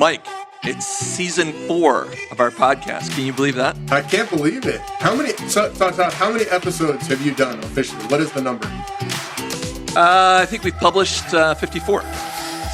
Mike, it's season 4 of our podcast. Can you believe that? I can't believe it. How many episodes have you done officially? What is the number? I think we've published 54.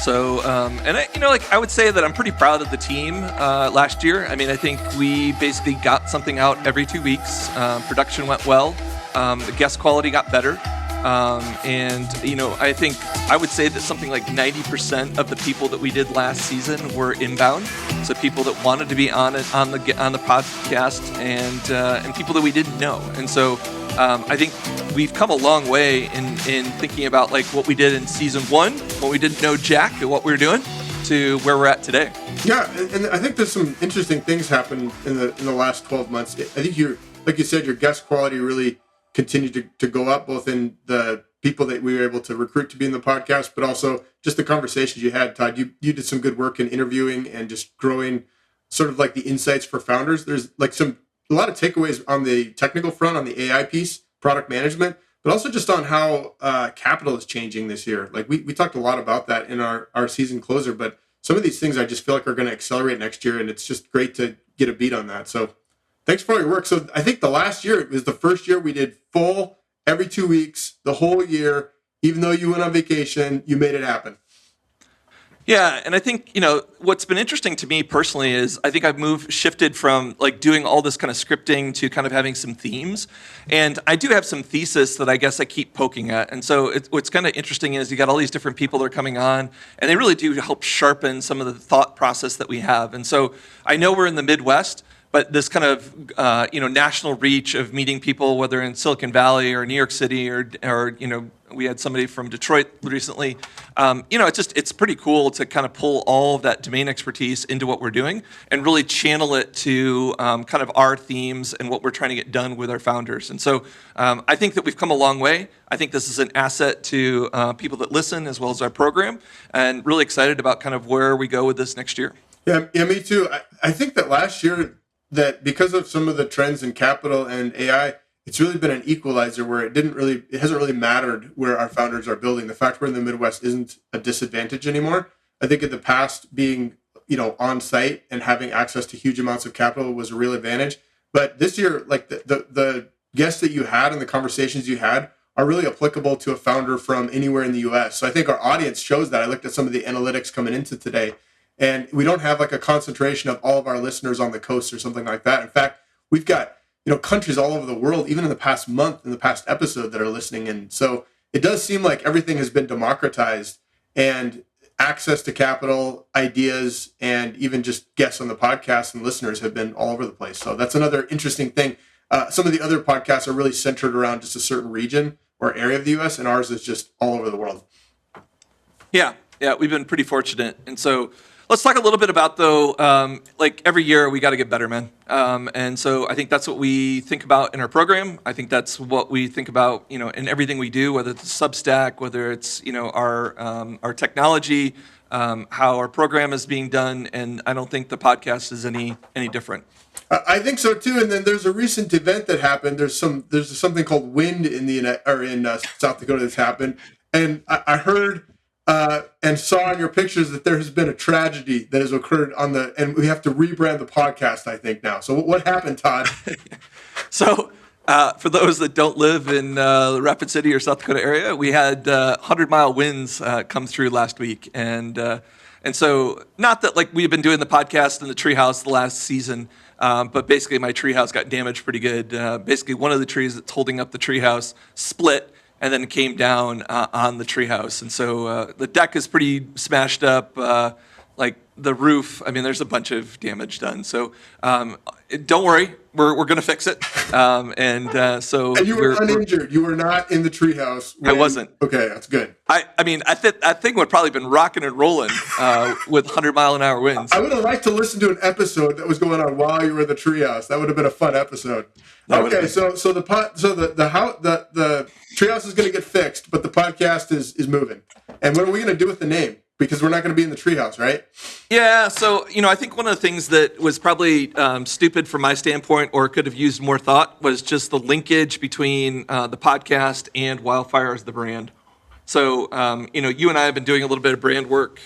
So, I would say that I'm pretty proud of the team last year. I mean, I think we basically got something out every 2 weeks. Production went well. The guest quality got better. I think I would say that something like 90% of the people that we did last season were inbound. So people that wanted to be on the podcast and people that we didn't know. And so I think we've come a long way in thinking about like what we did in season 1, when we didn't know jack and what we were doing, to where we're at today. Yeah, and I think there's some interesting things happened in the last 12 months. I think like you said, your guest quality really continued to go up, both in the people that we were able to recruit to be in the podcast, but also just the conversations you had. Todd, you did some good work in interviewing and just growing sort of like the insights for founders. There's like a lot of takeaways on the technical front, on the AI piece, product management, but also just on how capital is changing this year. Like we talked a lot about that in our season closer, but some of these things I just feel like are going to accelerate next year, and it's just great to get a beat on that. So thanks for all your work. So I think the last year, it was the first year we did full every 2 weeks, the whole year. Even though you went on vacation, you made it happen. Yeah, and I think, what's been interesting to me personally is I think I've shifted from like doing all this kind of scripting to kind of having some themes. And I do have some thesis that I guess I keep poking at. And so what's kind of interesting is you got all these different people that are coming on, and they really do help sharpen some of the thought process that we have. And so I know we're in the Midwest, but this kind of national reach of meeting people, whether in Silicon Valley or New York City or we had somebody from Detroit recently. It's pretty cool to kind of pull all of that domain expertise into what we're doing and really channel it to kind of our themes and what we're trying to get done with our founders. And so I think that we've come a long way. I think this is an asset to people that listen as well as our program, and really excited about kind of where we go with this next year. Yeah, me too. I think that last year, that because of some of the trends in capital and AI, it's really been an equalizer where it hasn't really mattered where our founders are building. The fact we're in the Midwest isn't a disadvantage anymore. I think in the past, being on site and having access to huge amounts of capital was a real advantage. But this year, like the guests that you had and the conversations you had are really applicable to a founder from anywhere in the US. So I think our audience shows that. I looked at some of the analytics coming into today, and we don't have like a concentration of all of our listeners on the coast or something like that. In fact, we've got countries all over the world, even in the past month, in the past episode, that are listening in. So it does seem like everything has been democratized, and access to capital, ideas, and even just guests on the podcast and listeners have been all over the place. So that's another interesting thing. Some of the other podcasts are really centered around just a certain region or area of the U.S., and ours is just all over the world. Yeah, we've been pretty fortunate. And so let's talk a little bit about, though, like every year we got to get better, man. And so I think that's what we think about in our program. I think that's what we think about, in everything we do, whether it's Substack, whether it's, our technology, how our program is being done. And I don't think the podcast is any different. I think so too. And then there's a recent event that happened. There's something called Wind in South Dakota that's happened. And I heard and saw in your pictures that there has been a tragedy that has occurred and we have to rebrand the podcast, I think, now. So what happened, Todd? So for those that don't live in the Rapid City or South Dakota area, we had 100-mile winds come through last week. And so not that like we've been doing the podcast in the treehouse the last season, but basically my treehouse got damaged pretty good. Basically one of the trees that's holding up the treehouse split and then came down on the treehouse. And so the deck is pretty smashed up, like the roof. I mean, there's a bunch of damage done. So don't worry, we're going to fix it. And you were uninjured. You were not in the treehouse. I wasn't. Okay, that's good. I think would probably been rocking and rolling with 100-mile-an-hour winds. I would have liked to listen to an episode that was going on while you were in the treehouse. That would have been a fun episode. Okay, so the treehouse is going to get fixed, but the podcast is moving. And what are we going to do with the name? Because we're not going to be in the treehouse, right? Yeah, so, I think one of the things that was probably stupid from my standpoint, or could have used more thought, was just the linkage between the podcast and Wildfire as the brand. So, you and I have been doing a little bit of brand work,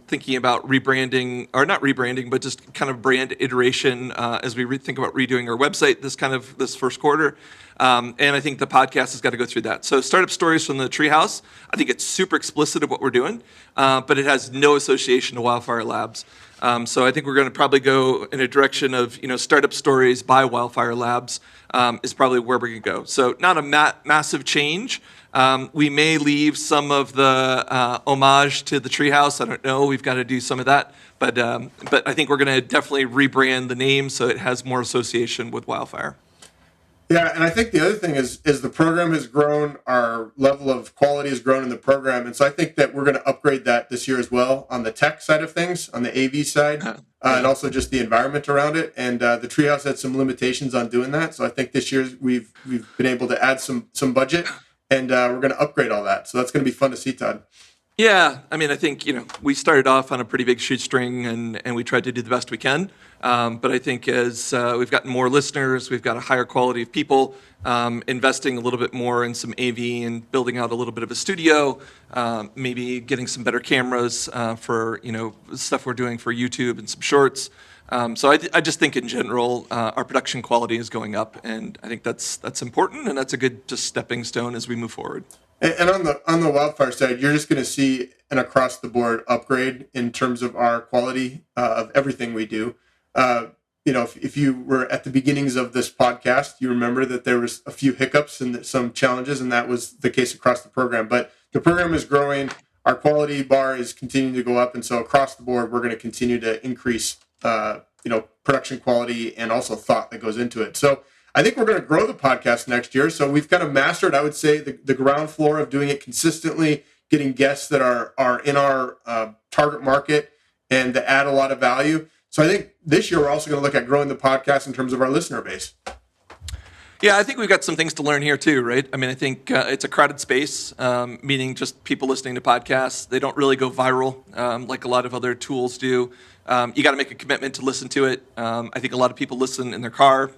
thinking about rebranding, or not rebranding, but just kind of brand iteration as we think about redoing our website this first quarter. And I think the podcast has got to go through that. So, Startup Stories from the Treehouse, I think it's super explicit of what we're doing, but it has no association to Wildfire Labs. So I think we're going to probably go in a direction of, Startup Stories by Wildfire Labs is probably where we're going to go. So not a massive change. We may leave some of the homage to the Treehouse. I don't know. We've got to do some of that. But I think we're going to definitely rebrand the name so it has more association with Wildfire. Yeah, and I think the other thing is the program has grown, our level of quality has grown in the program, and so I think that we're going to upgrade that this year as well on the tech side of things, on the AV side, and also just the environment around it. And the Treehouse had some limitations on doing that, so I think this year we've been able to add some budget, and we're going to upgrade all that. So that's going to be fun to see, Todd. Yeah, I mean, I think, we started off on a pretty big shoestring and we tried to do the best we can. But I think as we've gotten more listeners, we've got a higher quality of people, investing a little bit more in some AV and building out a little bit of a studio, maybe getting some better cameras for, stuff we're doing for YouTube and some shorts. So I just think in general, our production quality is going up, and I think that's important, and that's a good just stepping stone as we move forward. And on the Wildfire side, you're just going to see an across the board upgrade in terms of our quality of everything we do. If you were at the beginnings of this podcast, you remember that there was a few hiccups and some challenges, and that was the case across the program. But the program is growing. Our quality bar is continuing to go up, and so across the board, we're going to continue to increase, production quality and also thought that goes into it. So I think we're going to grow the podcast next year. So we've kind of mastered, I would say, the ground floor of doing it consistently, getting guests that are in our target market and that add a lot of value. So I think this year we're also going to look at growing the podcast in terms of our listener base. Yeah, I think we've got some things to learn here too, right? I mean, I think it's a crowded space, meaning just people listening to podcasts. They don't really go viral like a lot of other tools do. You got to make a commitment to listen to it. I think a lot of people listen in their car,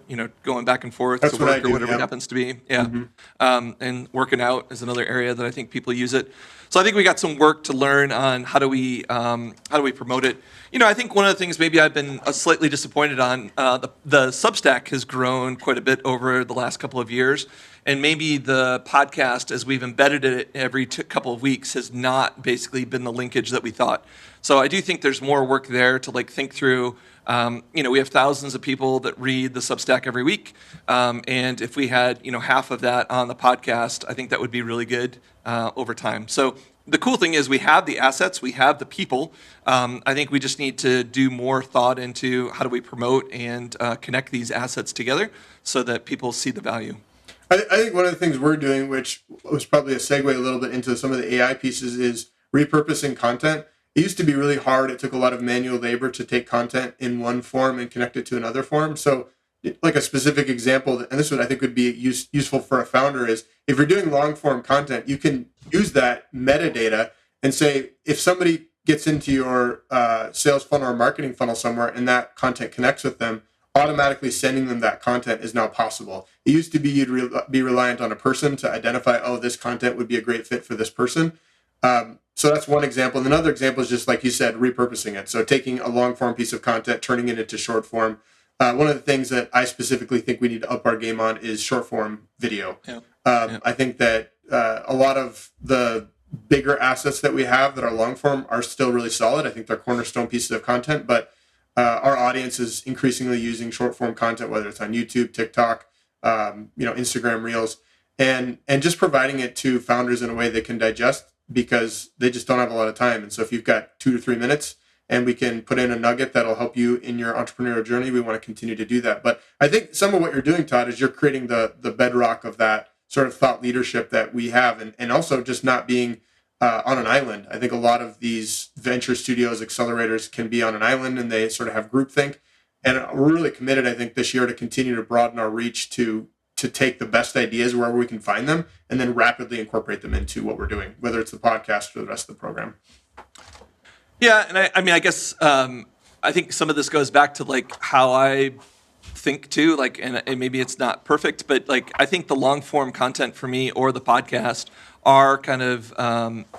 going back and forth to work or whatever it happens to be. Yeah. Mm-hmm. And working out is another area that I think people use it. So I think we got some work to learn on how do we promote it. I think one of the things maybe I've been slightly disappointed on, the Substack has grown quite a bit over the last couple of years. And maybe the podcast, as we've embedded it every couple of weeks, has not basically been the linkage that we thought. So I do think there's more work there to think through. We have thousands of people that read the Substack every week. And if we had, half of that on the podcast, I think that would be really good over time. So the cool thing is we have the assets, we have the people. I think we just need to do more thought into how do we promote and connect these assets together so that people see the value. I think one of the things we're doing, which was probably a segue a little bit into some of the AI pieces, is repurposing content. It used to be really hard. It took a lot of manual labor to take content in one form and connect it to another form. So like a specific example, and this one I think would be useful for a founder, is if you're doing long form content, you can use that metadata and say, if somebody gets into your sales funnel or marketing funnel somewhere and that content connects with them, automatically sending them that content is now possible. It used to be you'd be reliant on a person to identify, this content would be a great fit for this person. So that's one example. And another example is just, like you said, repurposing it. So taking a long form piece of content, turning it into short form. One of the things that I specifically think we need to up our game on is short form video. Yeah. I think that a lot of the bigger assets that we have that are long form are still really solid. I think they're cornerstone pieces of content, but our audience is increasingly using short form content, whether it's on YouTube, TikTok, Instagram Reels, and just providing it to founders in a way they can digest, because they just don't have a lot of time. And so if you've got 2 to 3 minutes and we can put in a nugget that'll help you in your entrepreneurial journey, we want to continue to do that. But I think some of what you're doing, Todd, is you're creating the bedrock of that sort of thought leadership that we have, and also just not being on an island. I think a lot of these venture studios, accelerators can be on an island and they sort of have groupthink. And we're really committed, I think, this year to continue to broaden our reach to take the best ideas wherever we can find them and then rapidly incorporate them into what we're doing, whether it's the podcast or the rest of the program. Yeah, and I guess I think some of this goes back to how I think too, and maybe it's not perfect, but I think the long form content for me or the podcast are kind of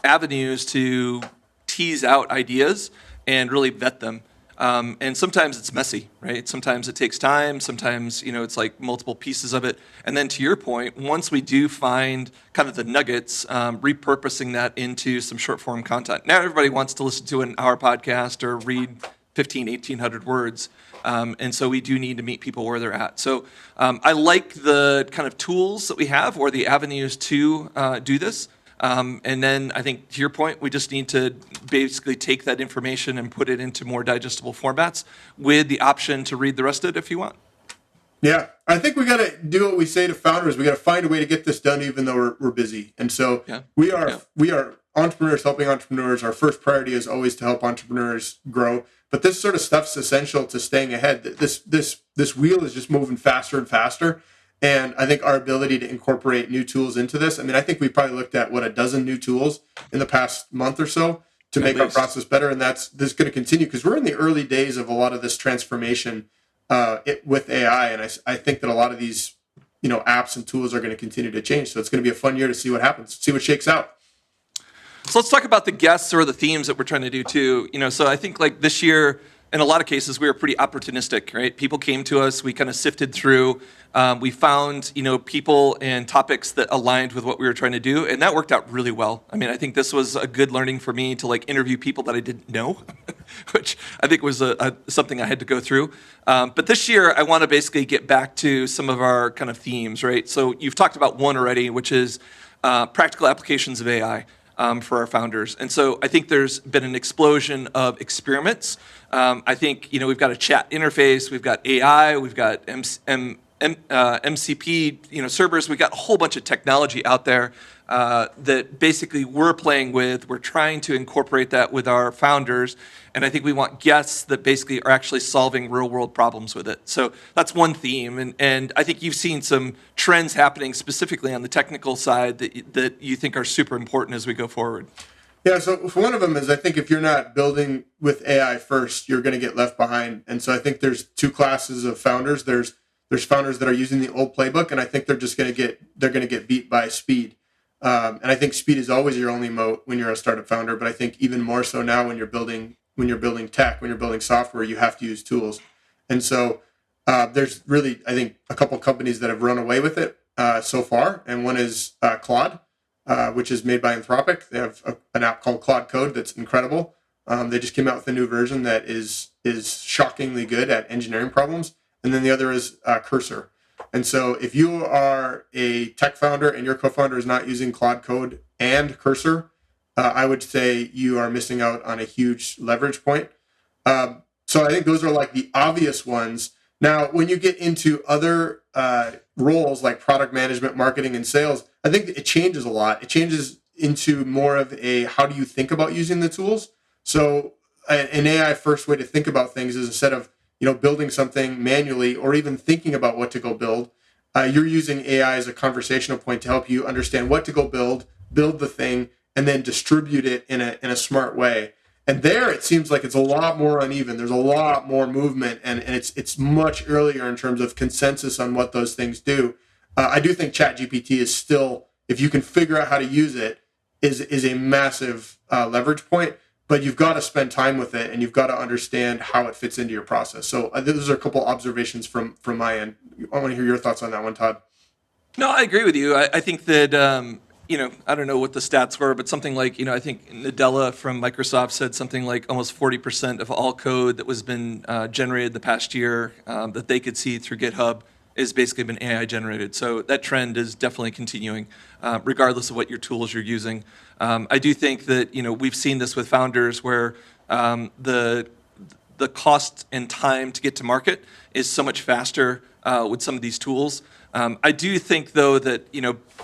avenues to tease out ideas and really vet them. And sometimes it's messy, right? Sometimes it takes time. Sometimes, it's like multiple pieces of it. And then to your point, once we do find kind of the nuggets, repurposing that into some short form content. Now everybody wants to listen to an hour podcast or read 1,800 words. And so we do need to meet people where they're at. So I like the kind of tools that we have or the avenues to do this. And then I think to your point, we just need to basically take that information and put it into more digestible formats with the option to read the rest of it if you want. Yeah, I think we got to do what we say to founders. We got to find a way to get this done, even though we're busy. And so we are entrepreneurs helping entrepreneurs. Our first priority is always to help entrepreneurs grow. But this sort of stuff's essential to staying ahead. This wheel is just moving faster and faster. And I think our ability to incorporate new tools into this, I think we probably looked at, a dozen new tools in the past month or so to make our process better. And this is going to continue because we're in the early days of a lot of this transformation with AI. And I think that a lot of these, apps and tools are going to continue to change. So it's going to be a fun year to see what happens, see what shakes out. So let's talk about the guests or the themes that we're trying to do too. So I think like this year, in a lot of cases, we were pretty opportunistic, right? People came to us, we kind of sifted through, we found, people and topics that aligned with what we were trying to do, and that worked out really well. I think this was a good learning for me to like interview people that I didn't know, which I think was something I had to go through. But this year, I want to basically get back to some of our kind of themes, right? So you've talked about one already, which is practical applications of AI. For our founders. And so I think there's been an explosion of experiments. I think, we've got a chat interface, we've got AI, we've got MCP, servers, we've got a whole bunch of technology out there that basically we're playing with. We're trying to incorporate that with our founders. And I think we want guests that basically are actually solving real world problems with it. So that's one theme. And I think you've seen some trends happening specifically on the technical side that you think are super important as we go forward. Yeah, so one of them is I think if you're not building with AI first, you're going to get left behind. And so I think there's two classes of founders. There's founders that are using the old playbook, and I think they're going to get beat by speed. And I think speed is always your only moat when you're a startup founder, but I think even more so now when you're building tech, when you're building software, you have to use tools. And so there's really, I think, a couple companies that have run away with it so far. And one is Claude, which is made by Anthropic. They have an app called Claude Code that's incredible. They just came out with a new version that is shockingly good at engineering problems. And then the other is Cursor. And so if you are a tech founder and your co-founder is not using Claude Code and Cursor, I would say you are missing out on a huge leverage point. So I think those are like the obvious ones. Now, when you get into other roles like product management, marketing, and sales, I think it changes a lot. It changes into more of a how do you think about using the tools? So an AI first way to think about things is instead of building something manually or even thinking about what to go build, you're using AI as a conversational point to help you understand what to go build the thing, and then distribute it in a smart way. And there it seems like it's a lot more uneven. There's a lot more movement, and it's much earlier in terms of consensus on what those things do. I do think ChatGPT is still, if you can figure out how to use it, is a massive leverage point. But you've got to spend time with it, and you've got to understand how it fits into your process. So those are a couple observations from my end. I want to hear your thoughts on that one, Todd. No, I agree with you. I think that, I don't know what the stats were, but something like, I think Nadella from Microsoft said something like almost 40% of all code that was been generated the past year that they could see through GitHub is basically been AI generated. So that trend is definitely continuing, regardless of what your tools you're using. I do think that, we've seen this with founders where the cost and time to get to market is so much faster with some of these tools. I do think, though, that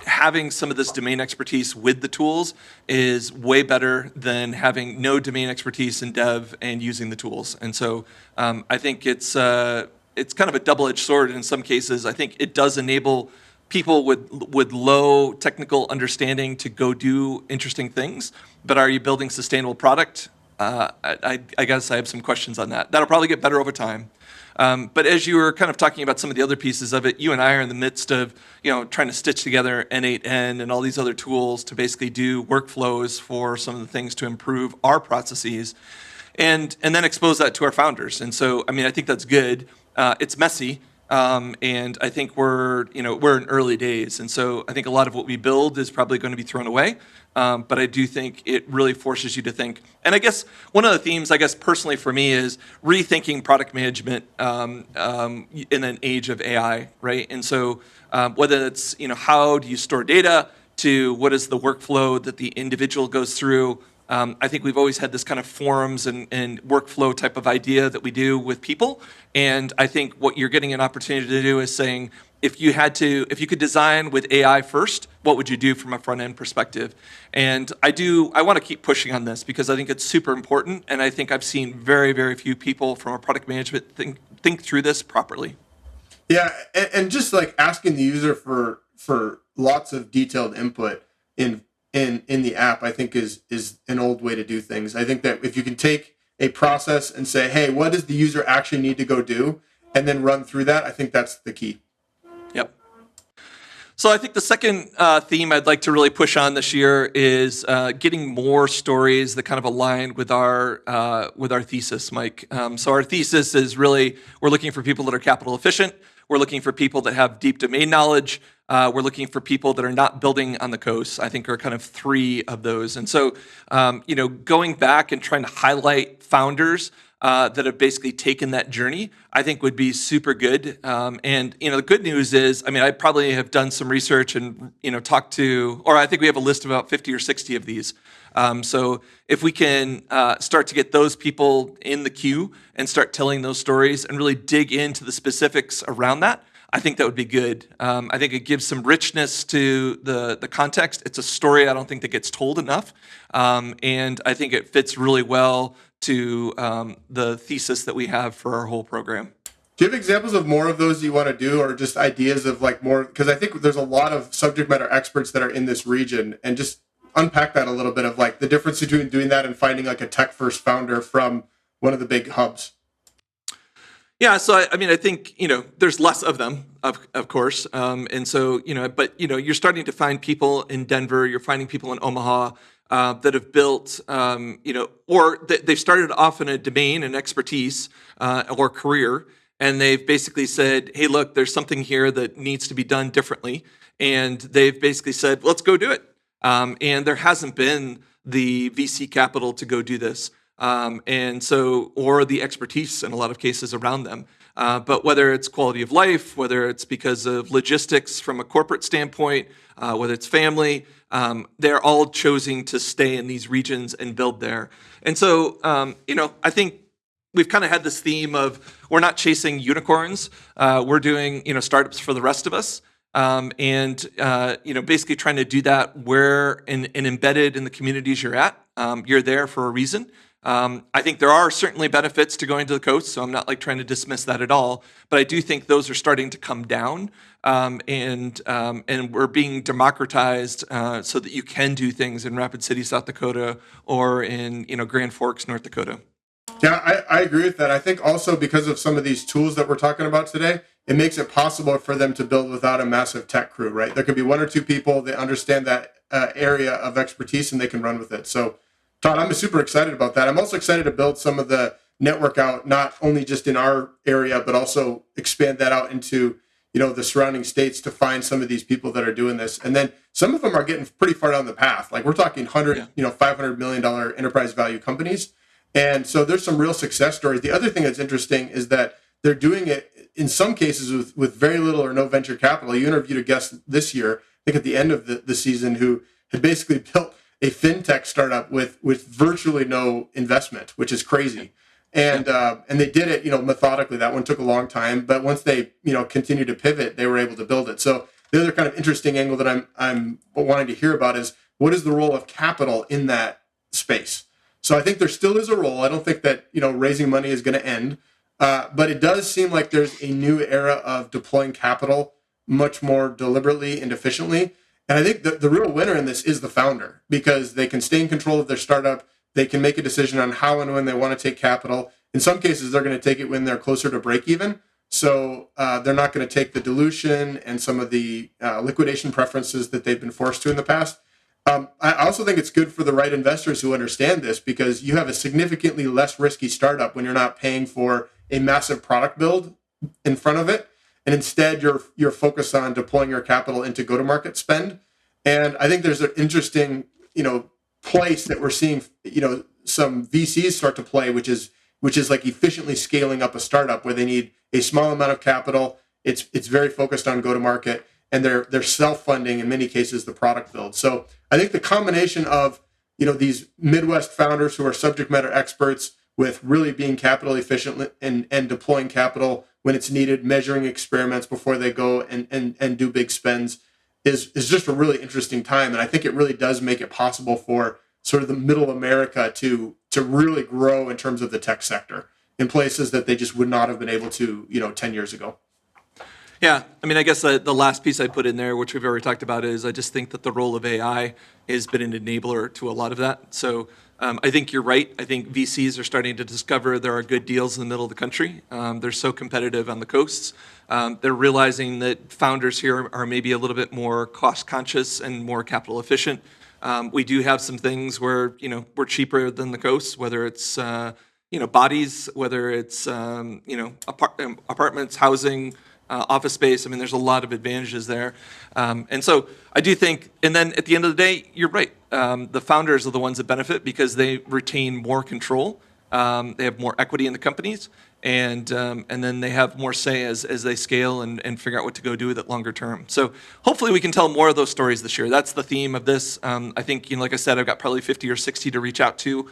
having some of this domain expertise with the tools is way better than having no domain expertise in dev and using the tools. And so I think it's kind of a double-edged sword in some cases. I think it does enable people with low technical understanding to go do interesting things. But are you building sustainable product? I guess I have some questions on that. That'll probably get better over time. But as you were kind of talking about some of the other pieces of it, you and I are in the midst of, trying to stitch together N8N and all these other tools to basically do workflows for some of the things to improve our processes, and then expose that to our founders. And so, I think that's good. It's messy. And I think we're in early days. And so I think a lot of what we build is probably going to be thrown away. But I do think it really forces you to think. And I guess one of the themes, personally for me, is rethinking product management in an age of AI, right? And so whether it's, how do you store data, to what is the workflow that the individual goes through. I think we've always had this kind of forums and workflow type of idea that we do with people. And I think what you're getting an opportunity to do is saying, if you could design with AI first, what would you do from a front end perspective? And I want to keep pushing on this because I think it's super important. And I think I've seen very, very few people from a product management think through this properly. Yeah. And just like asking the user for lots of detailed input in the app, I think is an old way to do things. I think that if you can take a process and say, hey, what does the user actually need to go do? And then run through that, I think that's the key. Yep. So I think the second theme I'd like to really push on this year is getting more stories that kind of align with our thesis, Mike. So our thesis is really, we're looking for people that are capital efficient. We're looking for people that have deep domain knowledge. We're looking for people that are not building on the coast. I think are kind of three of those. And so, going back and trying to highlight founders that have basically taken that journey, I think would be super good. And the good news is, I probably have done some research and talked to, or I think we have a list of about 50 or 60 of these. So if we can start to get those people in the queue and start telling those stories and really dig into the specifics around that, I think that would be good. I think it gives some richness to the context. It's a story I don't think that gets told enough. And I think it fits really well to the thesis that we have for our whole program. Do you have examples of more of those you want to do, or just ideas of like more? Because I think there's a lot of subject matter experts that are in this region, and just unpack that a little bit of like the difference between doing that and finding like a tech first founder from one of the big hubs. Yeah, so I think there's less of them, of course, and so but you're starting to find people in Denver, you're finding people in Omaha that have built, or they've started off in a domain and expertise or career, and they've basically said, hey, look, there's something here that needs to be done differently, and they've basically said, let's go do it, and there hasn't been the VC capital to go do this. And so, or the expertise in a lot of cases around them. But whether it's quality of life, whether it's because of logistics from a corporate standpoint, whether it's family, they're all choosing to stay in these regions and build there. And so, I think we've kind of had this theme of we're not chasing unicorns. We're doing, startups for the rest of us. And basically trying to do that where and embedded in the communities you're at. You're there for a reason. I think there are certainly benefits to going to the coast, so I'm not trying to dismiss that at all. But I do think those are starting to come down, and we're being democratized so that you can do things in Rapid City, South Dakota, or in Grand Forks, North Dakota. Yeah, I agree with that. I think also because of some of these tools that we're talking about today, it makes it possible for them to build without a massive tech crew, right? There could be one or two people that understand that area of expertise and they can run with it. So, Todd, I'm super excited about that. I'm also excited to build some of the network out, not only just in our area, but also expand that out into, the surrounding states to find some of these people that are doing this. And then some of them are getting pretty far down the path. Like we're talking $500 million enterprise value companies. And so there's some real success stories. The other thing that's interesting is that they're doing it in some cases with very little or no venture capital. You interviewed a guest this year, I think at the end of the season, who had basically built a fintech startup with virtually no investment, which is crazy. And they did it, methodically. That one took a long time, but once they, continued to pivot, they were able to build it. So the other kind of interesting angle that I'm wanting to hear about is what is the role of capital in that space? So I think there still is a role. I don't think that, raising money is going to end, but it does seem like there's a new era of deploying capital much more deliberately and efficiently. And I think the real winner in this is the founder, because they can stay in control of their startup. They can make a decision on how and when they want to take capital. In some cases, they're going to take it when they're closer to break even. So they're not going to take the dilution and some of the liquidation preferences that they've been forced to in the past. I also think it's good for the right investors who understand this, because you have a significantly less risky startup when you're not paying for a massive product build in front of it, and instead you're focused on deploying your capital into go-to-market spend. And I think there's an interesting place that we're seeing some VCs start to play, which is like efficiently scaling up a startup where they need a small amount of capital. It's very focused on go-to-market, and they're self-funding in many cases the product build. So I think the combination of these Midwest founders who are subject matter experts with really being capital efficient and deploying capital when it's needed, measuring experiments before they go and do big spends is just a really interesting time. And I think it really does make it possible for sort of the middle America to really grow in terms of the tech sector in places that they just would not have been able to 10 years ago. Yeah, I mean, I guess the last piece I put in there, which we've already talked about, is I just think that the role of AI has been an enabler to a lot of that. So I think you're right. I think VCs are starting to discover there are good deals in the middle of the country. They're so competitive on the coasts. They're realizing that founders here are maybe a little bit more cost conscious and more capital efficient. We do have some things where we're cheaper than the coasts, whether it's bodies, whether it's apartments, housing, office space. I mean, there's a lot of advantages there. And so I do think, and then at the end of the day, you're right. The founders are the ones that benefit because they retain more control. They have more equity in the companies, and then they have more say as they scale and figure out what to go do with it longer term. So hopefully we can tell more of those stories this year. That's the theme of this. I think, like I said, I've got probably 50 or 60 to reach out to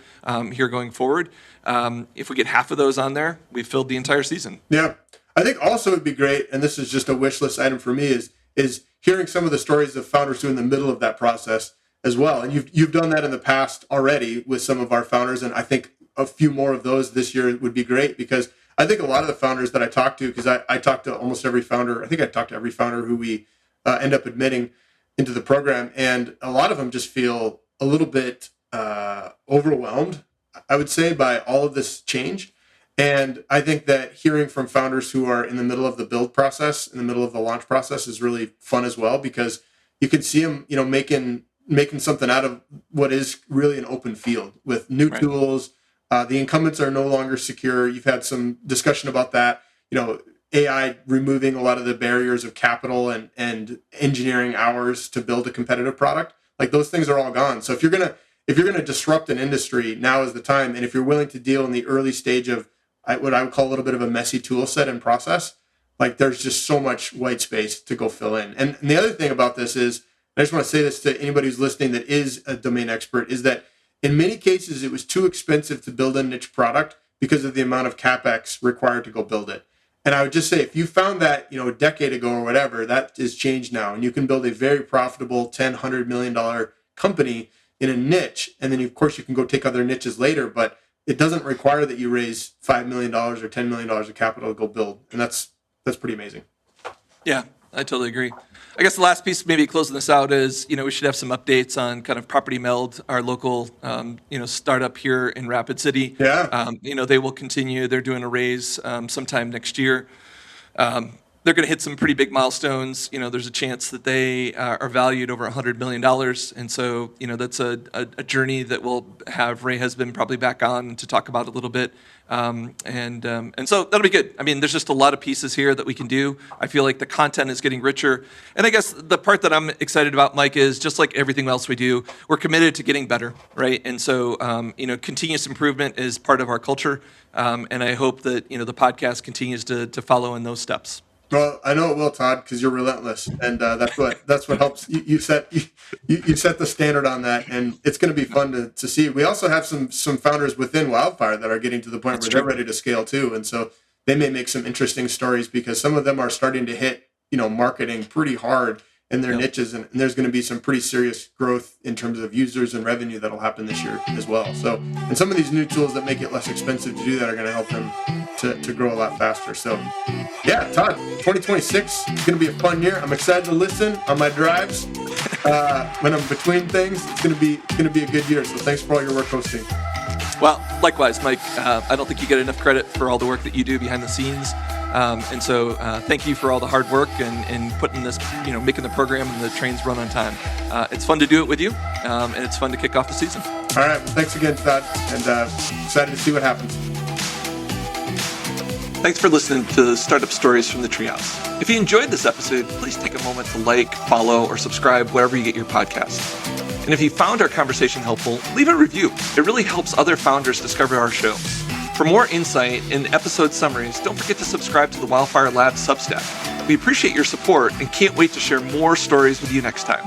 here going forward. If we get half of those on there, we've filled the entire season. Yeah. I think also it'd be great, and this is just a wish list item for me, is hearing some of the stories of founders who are in the middle of that process as well. And you've done that in the past already with some of our founders, and I think a few more of those this year would be great, because I think a lot of the founders that I talk to, because I talk to almost every founder, I think I talk to every founder who we end up admitting into the program, and a lot of them just feel a little bit overwhelmed, I would say, by all of this change. And I think that hearing from founders who are in the middle of the build process, in the middle of the launch process, is really fun as well, because you can see them, making something out of what is really an open field with new tools. The incumbents are no longer secure. You've had some discussion about that. AI removing a lot of the barriers of capital and engineering hours to build a competitive product. Like, those things are all gone. So if you're gonna disrupt an industry, now is the time. And if you're willing to deal in the early stage of what I would call a little bit of a messy tool set and process, like, there's just so much white space to go fill in. And the other thing about this is, I just want to say this to anybody who's listening that is a domain expert, is that in many cases it was too expensive to build a niche product because of the amount of CapEx required to go build it. And I would just say, if you found that, a decade ago or whatever, that is changed now. And you can build a very profitable $10-100 million company in a niche. And then, of course, you can go take other niches later, but it doesn't require that you raise $5 million or $10 million of capital to go build. And that's pretty amazing. Yeah, I totally agree. I guess the last piece, maybe closing this out, is, we should have some updates on kind of Property Meld, our local, startup here in Rapid City. Yeah. They will continue. They're doing a raise sometime next year. They're going to hit some pretty big milestones. There's a chance that they are valued over $100 million. And so, that's a journey that we'll have Ray Husband probably back on to talk about a little bit. And so that'll be good. I mean, there's just a lot of pieces here that we can do. I feel like the content is getting richer. And I guess the part that I'm excited about, Mike, is just like everything else we do, we're committed to getting better, right? And so, continuous improvement is part of our culture. And I hope that, the podcast continues to follow in those steps. Well, I know it will, Todd, because you're relentless, and that's what helps. You set the standard on that, and it's going to be fun to see. We also have some founders within Wildfire that are getting to the point where they're ready to scale too, and so they may make some interesting stories, because some of them are starting to hit marketing pretty hard in their niches, and there's going to be some pretty serious growth in terms of users and revenue that'll happen this year as well. So, and some of these new tools that make it less expensive to do that are going to help them to grow a lot faster. So, yeah, Todd, 2026 is going to be a fun year. I'm excited to listen on my drives when I'm between things. It's going to be a good year. So, thanks for all your work hosting. Well, likewise, Mike. I don't think you get enough credit for all the work that you do behind the scenes. And so thank you for all the hard work and putting this, making the program and the trains run on time. It's fun to do it with you, and it's fun to kick off the season. All right. Well, thanks again, Todd, and excited to see what happens. Thanks for listening to Startup Stories from the Treehouse. If you enjoyed this episode, please take a moment to like, follow, or subscribe wherever you get your podcasts. And if you found our conversation helpful, leave a review. It really helps other founders discover our show. For more insight and episode summaries, don't forget to subscribe to the Wildfire Labs Substack. We appreciate your support and can't wait to share more stories with you next time.